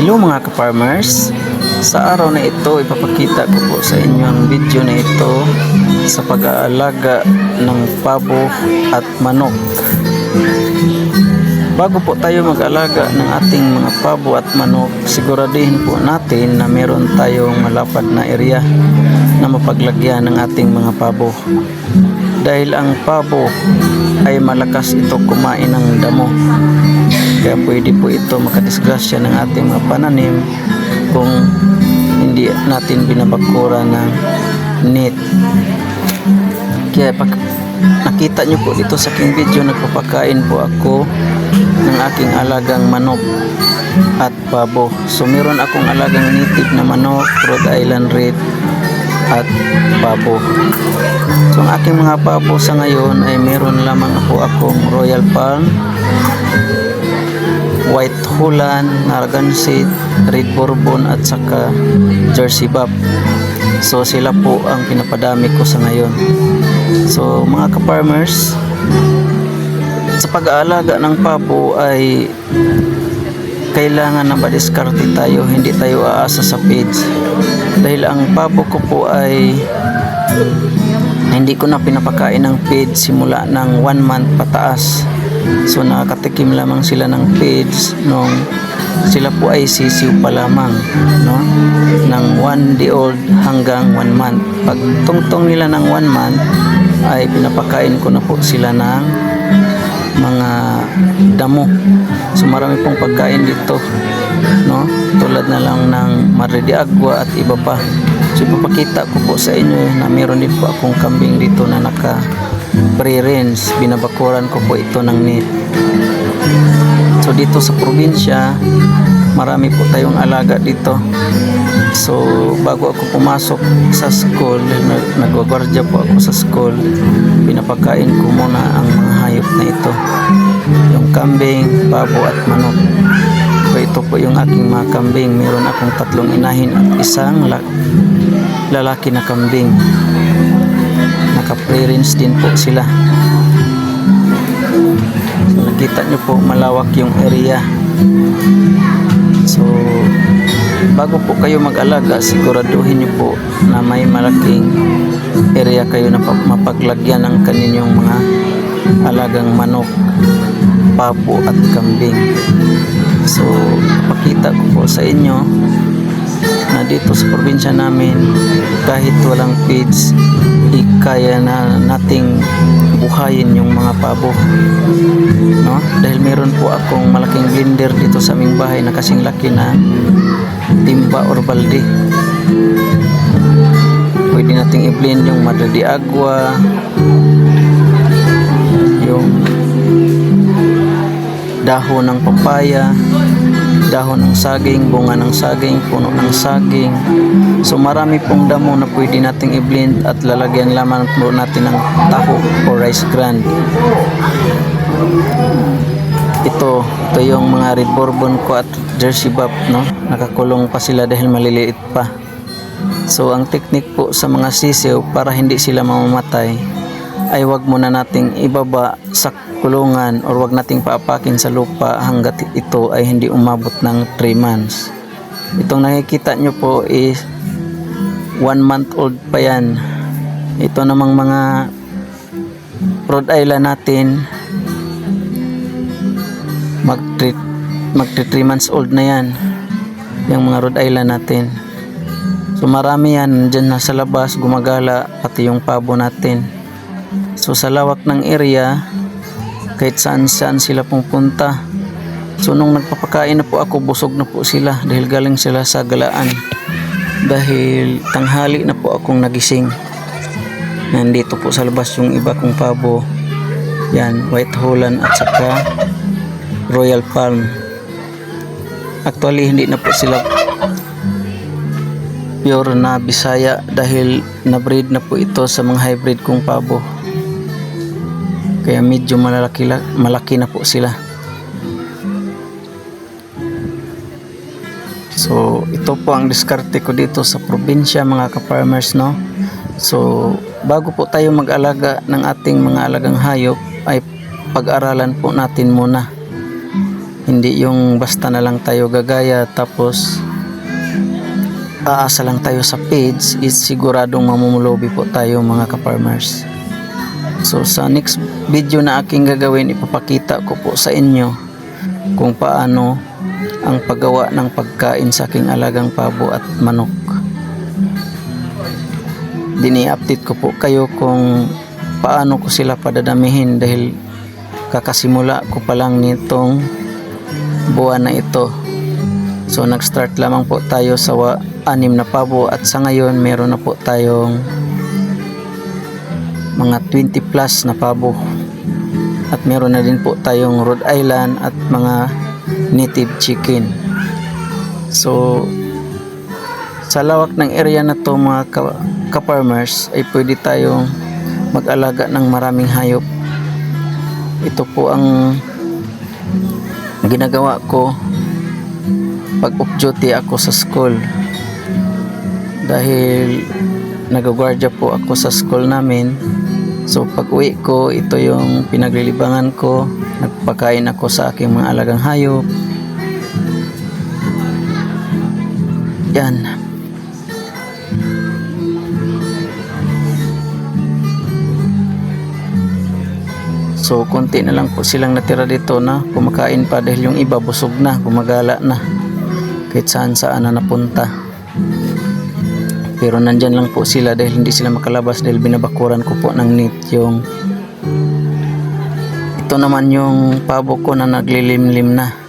Hello mga ka-farmers, sa araw na ito ipapakita ko po sa inyo ang video na ito sa pag-aalaga ng pabo at manok. Bago po tayo mag-alaga ng ating mga pabo at manok, siguraduhin po natin na meron tayong malapad na area na mapaglagyan ng ating mga pabo. Dahil ang pabo ay malakas ito kumain ng damo. Kaya pwede po ito makadisgrasya ng ating mga pananim kung hindi natin binabakura ng net. Kaya pag nakita nyo po dito sa aking video, nagpapakain po ako ng aking alagang manok at pabo. So meron akong alagang native na manok, Rhode Island Red at pabo. So ang aking mga pabo sa ngayon ay meron lamang akong Royal Palm, White Holland, Narragansett, Red Bourbon at saka Jersey Buff. So sila po ang pinapadami ko sa ngayon. So mga ka-farmers, sa pag-aalaga ng pabo ay kailangan na madiskarte tayo, hindi tayo aasa sa feeds. Dahil ang pabo ko po ay hindi ko na pinapakain ng feed simula ng 1 month pataas. So nakakatikim lamang sila ng feeds nung sila po ay sisiw pa lamang, no? Ng 1 day old hanggang 1 month. Pag tungtong nila ng 1 month ay pinapakain ko na po sila ng mga damo. So marami pong pagkain dito, no? Tulad na lang ng Madre de Agua at iba pa. So ipapakita ko po sa inyo na meron din po akong kambing dito na naka pre-range. Binabakuran ko po ito ng net. So dito sa probinsya, marami po tayong alaga dito. So bago ako pumasok sa school, nagwagwardya po ako sa school, pinapakain ko muna ang mga hayop na ito, yung kambing, pabo at manok. So ito po yung aking mga kambing. Meron akong 3 inahin at isang lalaki na kambing. Naka-pre-range din po sila. So nakita nyo po, malawak yung area. So bago po kayo mag-alaga, siguraduhin nyo po na may malaking area kayo na mapaglagyan ng kaninyong mga alagang manok, pabo at kambing. So pakita ko po sa inyo na dito sa probinsya namin, kahit walang feeds, kaya na nating buhayin yung mga pabo, no? Dahil meron po akong malaking blender dito sa aming bahay na kasing laki na timba or balde. Pwede nating i-blend yung Madre de Agua, yung dahon ng papaya, dahon ng saging, bunga ng saging, puno ng saging. So marami pong damo na pwede nating i-blend at lalagyan lamang po natin ng taho o rice bran. Ito yung mga Red Bourbon ko at Jersey Buff, no? Nakakulong pa sila dahil maliliit pa. So ang technique po sa mga sisiw para hindi sila mamamatay ay wag muna nating ibaba sa kulungan or wag nating paapakin sa lupa hanggat ito ay hindi umabot ng 3 months. Itong nakikita nyo po is 1 month old pa yan. Ito namang mga Rhode Island natin, magti 3 months old na yan, yung mga Rhode Island natin. So marami yan dyan na sa labas, gumagala, pati yung pabo natin. So sa lawak ng area, kahit saan sila pupunta. So nung nagpapakain na po ako, busog na po sila dahil galing sila sa galaan. Dahil tanghali na po akong nagising. Nandito po sa labas yung iba kong pabo. Yan, White Holland at saka Royal Palm. Actually hindi na po sila pure na Bisaya dahil na-breed na po ito sa mga hybrid kong pabo. Kaya medyo malaki na po sila. So ito po ang diskarte ko dito sa probinsya, mga ka-farmers, no? So bago po tayo mag-alaga ng ating mga alagang hayop ay pag-aralan po natin muna. Hindi yung basta na lang tayo gagaya tapos aasa lang tayo sa page, is siguradong mamumulobi po tayo mga ka-farmers. So sa next video na aking gagawin, ipapakita ko po sa inyo kung paano ang paggawa ng pagkain sa aking alagang pabo at manok. Dini-update ko po kayo kung paano ko sila padadamihin dahil kakasimula ko pa lang nitong buwan na ito. So nag-start lamang po tayo sa 6 na pabo at sa ngayon meron na po tayong mga 20 plus na pabo. At meron na din po tayong Rhode Island at mga native chicken. So sa lawak ng area na to mga ka-farmers ay pwede tayong mag-alaga ng maraming hayop. Ito po ang ginagawa ko pag off duty ako sa school, dahil nagagwardya po ako sa school namin. So pag uwi ko, ito yung pinaglilibangan ko, nagpakain ako sa aking mga alagang hayop. Yan. So konti na lang po silang natira dito na kumakain pa dahil yung iba busog na, gumagala na kahit saan saan na napunta. Pero nandyan lang po sila dahil hindi sila makalabas dahil binabakuran ko po ng net yung ito naman yung pabo ko na naglilimlim na.